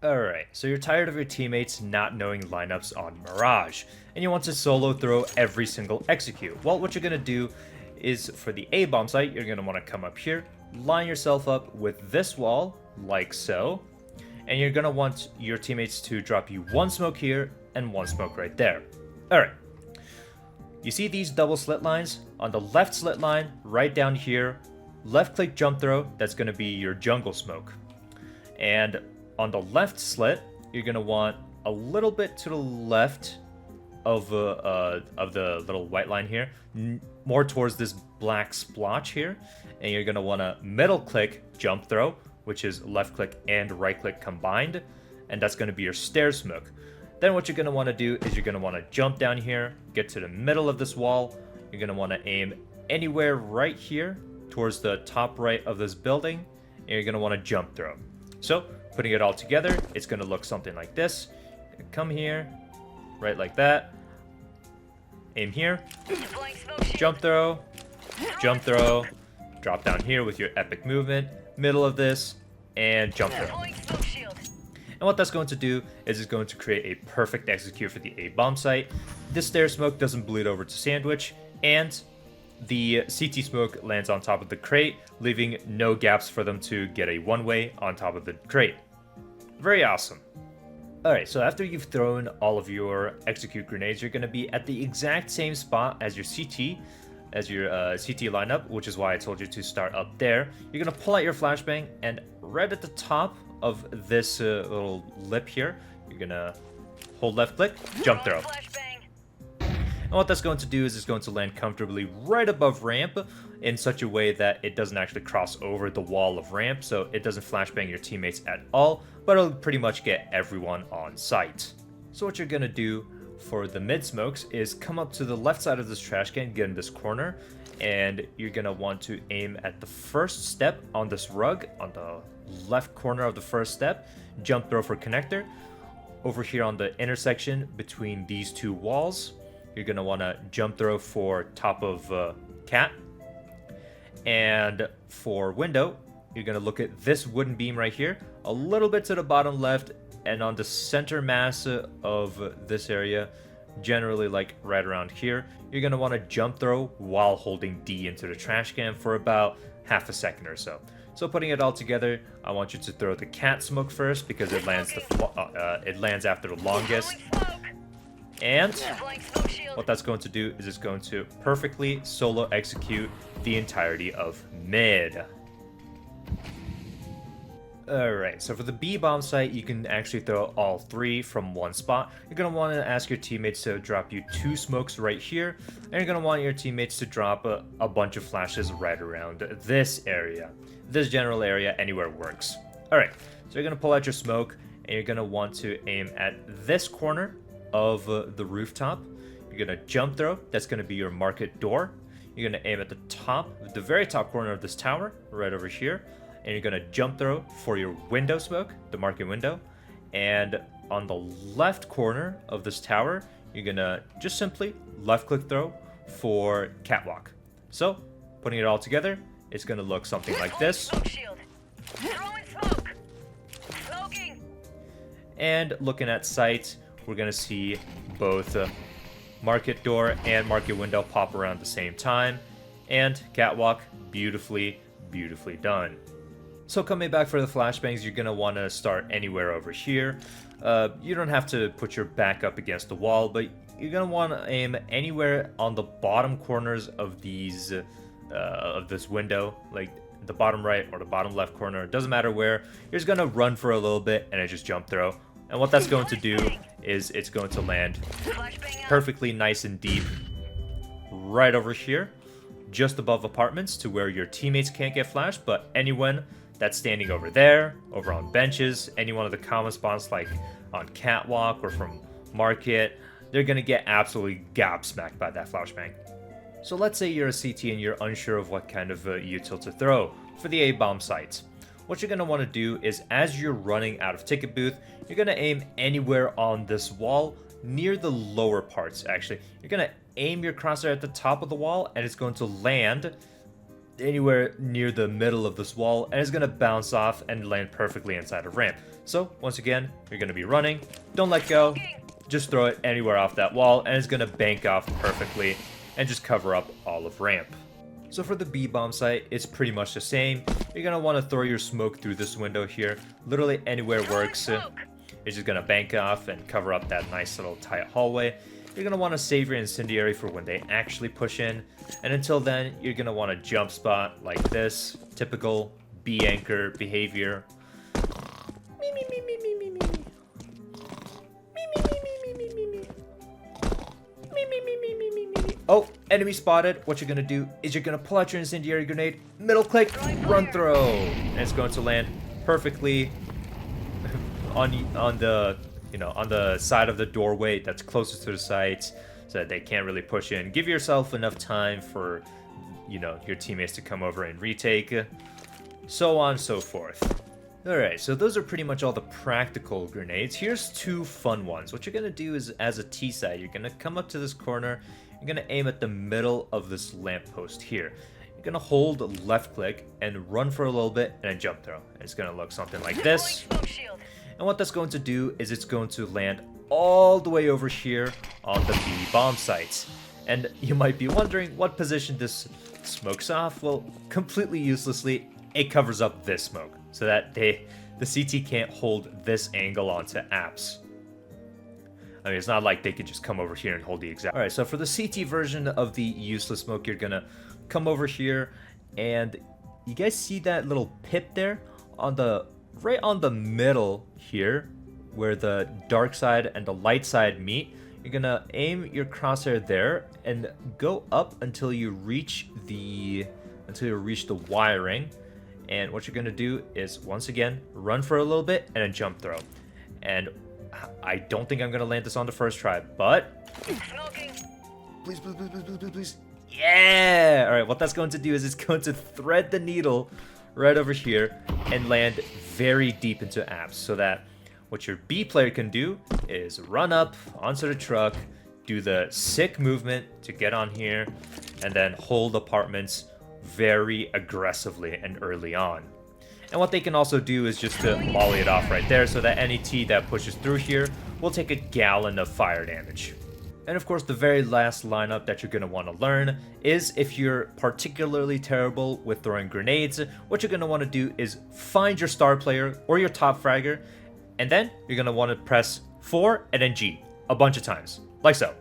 Alright, so you're tired of your teammates not knowing lineups on Mirage, and you want to solo throw every single execute. Well, what you're going to do is, for the A-bomb site, you're going to want to come up here, line yourself up with this wall, like so, and you're going to want your teammates to drop you one smoke here and one smoke right there. Alright, you see these double slit lines? On the left slit line, right down here, left click jump throw, that's going to be your jungle smoke. And on the left slit, you're going to want a little bit to the left of the little white line here, more towards this black splotch here, and you're going to want to middle click jump throw, which is left click and right click combined, and that's going to be your stair smoke. Then what you're going to want to do is you're going to want to jump down here, get to the middle of this wall, you're going to want to aim anywhere right here towards the top right of this building, and you're going to want to jump throw. So, putting it all together, it's going to look something like this. Come here, right like that. Aim here, jump throw, drop down here with your epic movement, middle of this, and jump throw. And what that's going to do is it's going to create a perfect execute for the A-bomb site. This stair smoke doesn't bleed over to sandwich, and the CT smoke lands on top of the crate, leaving no gaps for them to get a one-way on top of the crate. Very awesome. Alright, so after you've thrown all of your execute grenades, you're going to be at the exact same spot as your CT lineup, which is why I told you to start up there. You're going to pull out your flashbang, and right at the top of this little lip here, you're going to hold left click, jump throw. And what that's going to do is it's going to land comfortably right above ramp in such a way that it doesn't actually cross over the wall of ramp, so it doesn't flashbang your teammates at all, but it'll pretty much get everyone on site. So what you're going to do for the mid smokes is come up to the left side of this trash can, get in this corner, and you're going to want to aim at the first step on this rug, on the left corner of the first step, jump throw for connector. Over here on the intersection between these two walls, you're going to want to jump throw for top of cat. And for window, you're going to look at this wooden beam right here, a little bit to the bottom left, and on the center mass of this area, generally like right around here, you're going to want to jump throw while holding D into the trash can for about half a second or so. So putting it all together, I want you to throw the cat smoke first because it lands after the longest. And what that's going to do is it's going to perfectly solo execute the entirety of mid. Alright, so for the B-bomb site, you can actually throw all three from one spot. You're going to want to ask your teammates to drop you two smokes right here, and you're going to want your teammates to drop a bunch of flashes right around this area. This general area, anywhere works. Alright, so you're going to pull out your smoke, and you're going to want to aim at this corner of the rooftop. You're going to jump throw, that's going to be your market door. You're going to aim at the top, the very top corner of this tower, right over here. And you're going to jump throw for your window smoke, the market window. And on the left corner of this tower, you're going to just simply left click throw for catwalk. So, putting it all together, it's going to look something like this. And looking at sight, we're going to see both market door and market window pop around at the same time. And catwalk, beautifully done. So coming back for the flashbangs, you're going to want to start anywhere over here. You don't have to put your back up against the wall, but you're going to want to aim anywhere on the bottom corners of these of this window, like the bottom right or the bottom left corner. It doesn't matter where. You're just going to run for a little bit and then just jump throw. And what that's going to do is it's going to land perfectly nice and deep right over here, just above apartments to where your teammates can't get flashed, but anyone that's standing over there, over on benches, any one of the common spots like on catwalk or from market, they're going to get absolutely gobsmacked by that flashbang. So let's say you're a CT and you're unsure of what kind of util to throw for the A-bomb sites. What you're going to want to do is, as you're running out of ticket booth, you're going to aim anywhere on this wall near the lower parts. Actually, you're going to aim your crosshair at the top of the wall, and it's going to land anywhere near the middle of this wall, and it's going to bounce off and land perfectly inside of ramp. So once again, you're going to be running. Don't let go. Just throw it anywhere off that wall, and it's going to bank off perfectly and just cover up all of ramp. So for the B bomb site, it's pretty much the same. You're going to want to throw your smoke through this window here. Literally anywhere works. It's just going to bank off and cover up that nice little tight hallway. You're going to want to save your incendiary for when they actually push in. And until then, you're going to want to jump spot like this. Typical B anchor behavior. Oh, enemy spotted. What you're going to do is you're going to pull out your incendiary grenade, middle click, run throw. And it's going to land perfectly on the side of the doorway that's closest to the site, so that they can't really push in. Give yourself enough time for, your teammates to come over and retake, so on and so forth. Alright, so those are pretty much all the practical grenades. Here's two fun ones. What you're going to do is, as a T side, you're going to come up to this corner, you're going to aim at the middle of this lamppost here. You're going to hold left click and run for a little bit and then jump throw. And it's going to look something like this. And what that's going to do is it's going to land all the way over here on the B bomb sites. And you might be wondering what position this smokes off. Well, completely uselessly, it covers up this smoke so that the CT can't hold this angle onto apps. I mean, it's not like they could just come over here and hold the exact... Alright, so for the CT version of the useless smoke, you're gonna come over here, and you guys see that little pip there? Right on the middle here, where the dark side and the light side meet, you're gonna aim your crosshair there, and go up until you reach the wiring. And what you're gonna do is, once again, run for a little bit, and then jump throw. And I don't think I'm gonna land this on the first try, but please, please. Yeah! Alright, what that's going to do is it's going to thread the needle right over here and land very deep into apps, so that what your B player can do is run up onto the truck, do the sick movement to get on here, and then hold apartments very aggressively and early on. And what they can also do is just to molly it off right there, so that any T that pushes through here will take a gallon of fire damage. And of course, the very last lineup that you're going to want to learn is, if you're particularly terrible with throwing grenades, what you're going to want to do is find your star player or your top fragger, and then you're going to want to press 4 and then G a bunch of times, like so.